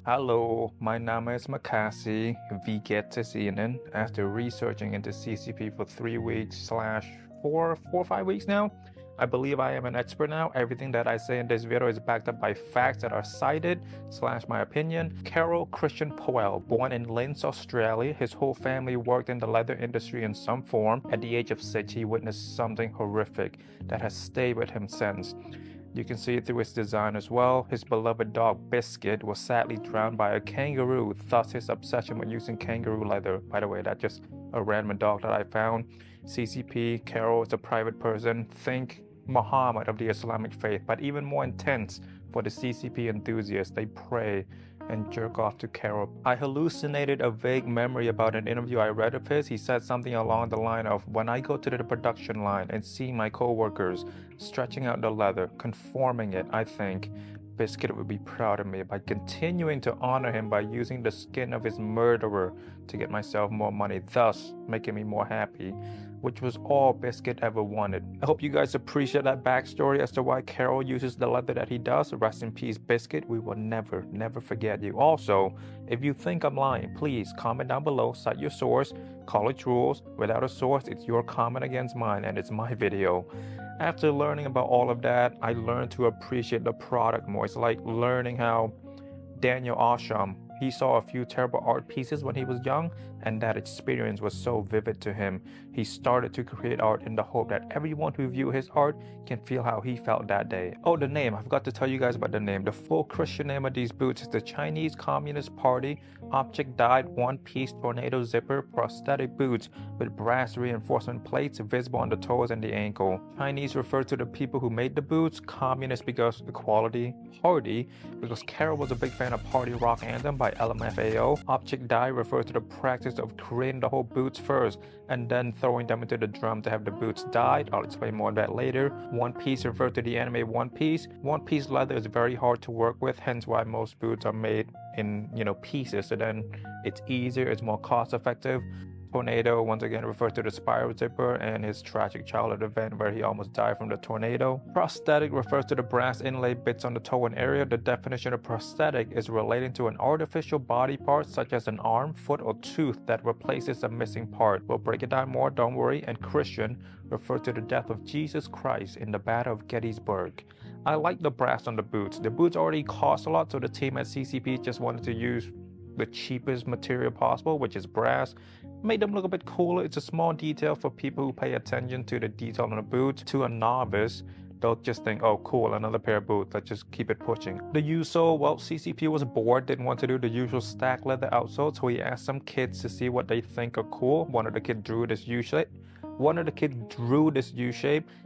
Hallo, mein Name ist Makasy. Wie geht es Ihnen? After researching into CCP for 3 weeks slash 4 or 5 weeks now, I believe I am an expert now. Everything that I say in this video is backed up by facts that are cited slash my opinion. Carol Christian Poell, born in Linz, Australia, his whole family worked in the leather industry in some form. At the age of 6, he witnessed something horrific that has stayed with him since. You can see it through his design as well. His beloved dog Biscuit was sadly drowned by a kangaroo, thus his obsession with using kangaroo leather. By the way, that's just a random dog that I found. CCP, Carol is a private person. Think Muhammad of the Islamic faith, but even more intense for the CCP enthusiasts. They pray and jerk off to Carol. I hallucinated a vague memory about an interview I read of his. He said something along the line of, when I go to the production line and see my co-workers stretching out the leather, conforming it, I think Biscuit would be proud of me by continuing to honor him by using the skin of his murderer to get myself more money, thus making me more happy, which was all Biscuit ever wanted. I hope you guys appreciate that backstory as to why Carol uses the leather that he does. Rest in peace, Biscuit. We will never forget you. Also, if you think I'm lying, please comment down below, cite your source, college rules. Without a source, it's your comment against mine and it's my video. After learning about all of that, I learned to appreciate the product more. It's like learning how Daniel Osham, he saw a few terrible art pieces when he was young, and that experience was so vivid to him. He started to create art in the hope that everyone who view his art can feel how he felt that day. Oh, the name. I forgot to tell you guys about the name. The full Christian name of these boots is the Chinese Communist Party Object Dyed One-Piece Tornado Zipper Prosthetic Boots with brass reinforcement plates visible on the toes and the ankle. Chinese refer to the people who made the boots, communist because equality, party because Carol was a big fan of Party Rock Anthem by LMFAO. Object dye refers to the practice of creating the whole boots first and then throwing them into the drum to have the boots dyed. I'll explain more of that later. One Piece refers to the anime One Piece. One Piece leather is very hard to work with, hence why most boots are made in pieces, so then it's easier, it's more cost effective. Tornado once again refers to the spiral zipper and his tragic childhood event where he almost died from the tornado. Prosthetic refers to the brass inlay bits on the toe and area. The definition of prosthetic is relating to an artificial body part such as an arm, foot, or tooth that replaces a missing part. We'll break it down more, don't worry. And Christian refers to the death of Jesus Christ in the Battle of Gettysburg. I like the brass on the boots. The boots already cost a lot, so the team at CCP just wanted to use the cheapest material possible, which is brass. Made them look a bit cooler. It's a small detail for people who pay attention to the detail on the boots. To a novice, they'll just think, oh cool, another pair of boots, let's just keep it pushing. The U-sole, well, CCP was bored, didn't want to do the usual stack leather outsole, so he asked some kids to see what they think are cool. One of the kids drew this U-shape.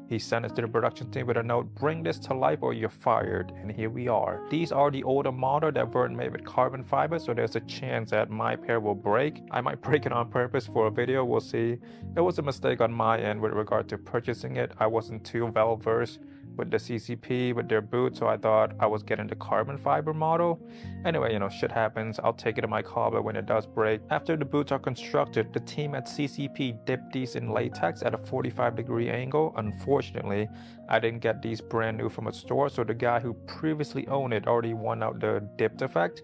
He sent it to the production team with a note, bring this to life or you're fired. And here we are. These are the older model that weren't made with carbon fiber, so there's a chance that my pair will break. I might break it on purpose for a video, we'll see. It was a mistake on my end with regard to purchasing it. I wasn't too well versed with the CCP, with their boots, so I thought I was getting the carbon fiber model. Anyway, shit happens. I'll take it in my cobbler when it does break. After the boots are constructed, the team at CCP dipped these in latex at a 45-degree angle. Unfortunately, I didn't get these brand new from a store, so the guy who previously owned it already won out the dipped effect.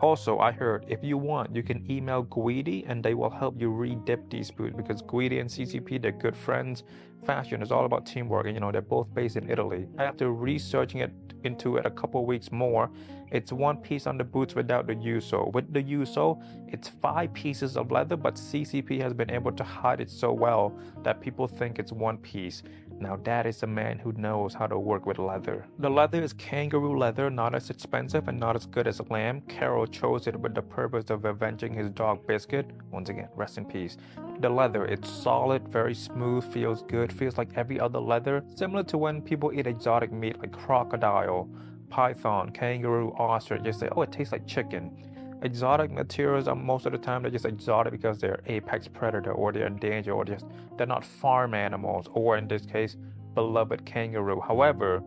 Also, I heard if you want, you can email Guidi and they will help you re-dip these boots, because Guidi and CCP, they're good friends. Fashion is all about teamwork, and they're both based in Italy. After researching into it a couple weeks more, it's one piece on the boots without the U-sole. With the U-sole, it's 5 pieces of leather, but CCP has been able to hide it so well that people think it's one piece. Now that is a man who knows how to work with leather. The leather is kangaroo leather, not as expensive and not as good as lamb. Carol chose it with the purpose of avenging his dog Biscuit. Once again, rest in peace. The leather, it's solid, very smooth, feels good, feels like every other leather. Similar to when people eat exotic meat like crocodile, python, kangaroo, ostrich, just say, oh, it tastes like chicken. Exotic materials are most of the time they're just exotic because they're apex predator or they're endangered or they're not farm animals, or in this case, beloved kangaroo. However,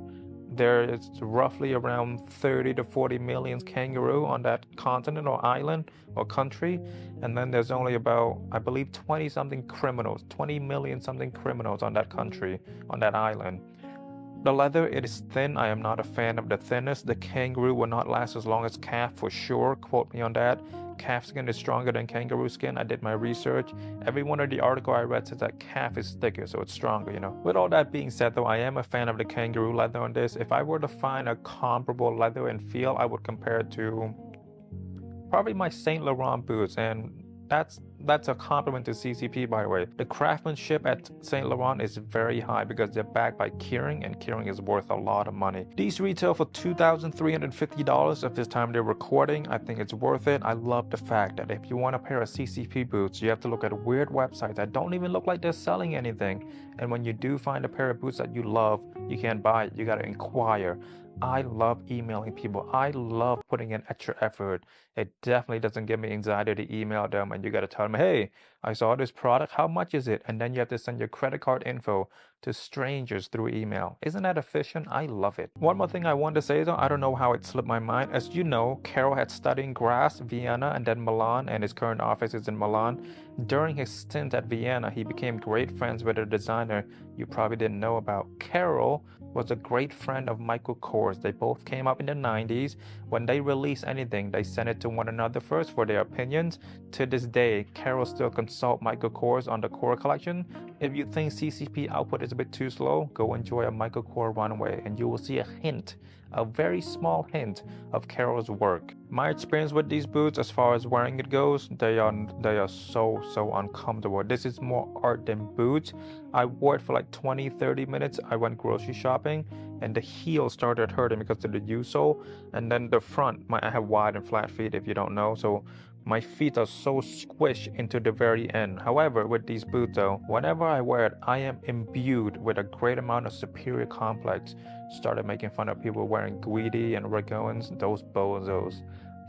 there is roughly around 30 to 40 million kangaroo on that continent or island or country, and then there's only about, I believe, 20 million something criminals on that country, on that island. The leather, it is thin. I am not a fan of the thinness. The kangaroo will not last as long as calf for sure. Quote me on that. Calf skin is stronger than kangaroo skin. I did my research. Every one of the article I read says that calf is thicker, so it's stronger, you know. With all that being said though, I am a fan of the kangaroo leather on this. If I were to find a comparable leather and feel, I would compare it to probably my Saint Laurent boots, and that's a compliment to CCP, by the way. The craftsmanship at Saint Laurent is very high because they're backed by Kering, and Kering is worth a lot of money. These retail for $2,350 at this time they're recording. I think it's worth it. I love the fact that if you want a pair of CCP boots, you have to look at weird websites that don't even look like they're selling anything. And when you do find a pair of boots that you love, you can't buy it. You gotta inquire. I love emailing people. I love putting in extra effort. It definitely doesn't give me anxiety to email them and you got to tell them, hey, I saw this product. How much is it? And then you have to send your credit card info to strangers through email. Isn't that efficient? I love it. One more thing I wanted to say though, I don't know how it slipped my mind. As you know, Carol had studied in Graz, Vienna, and then Milan, and his current office is in Milan. During his stint at Vienna, he became great friends with a designer you probably didn't know about. Carol was a great friend of Michael Kors. They both came up in the 90s. When they release anything, they send it to one another first for their opinions. To this day, Carol still consult Michael Kors on the Core collection. If you think CCP output is a bit too slow, go enjoy a Michael Kors runway and you will see a hint, a very small hint of Carol's work. My experience with these boots as far as wearing it goes, they are so uncomfortable. This is more art than boots. I wore it for like 20-30 minutes. I went grocery shopping and the heel started hurting because of the U-sole, and then the front, I have wide and flat feet if you don't know, so my feet are so squished into the very end. However, with these boots though, whenever I wear it, I am imbued with a great amount of superior complex. Started making fun of people wearing Guidi and Ragowans, those bozos,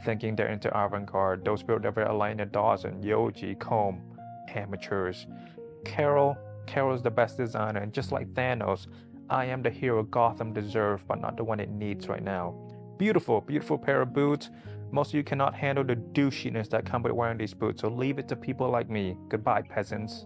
thinking they're into avant-garde. Those people that wear Elena Dawson, Yoji, Combe, amateurs. Carol's the best designer, and just like Thanos, I am the hero Gotham deserves, but not the one it needs right now. Beautiful, beautiful pair of boots. Most of you cannot handle the douchiness that comes with wearing these boots, so leave it to people like me. Goodbye, peasants.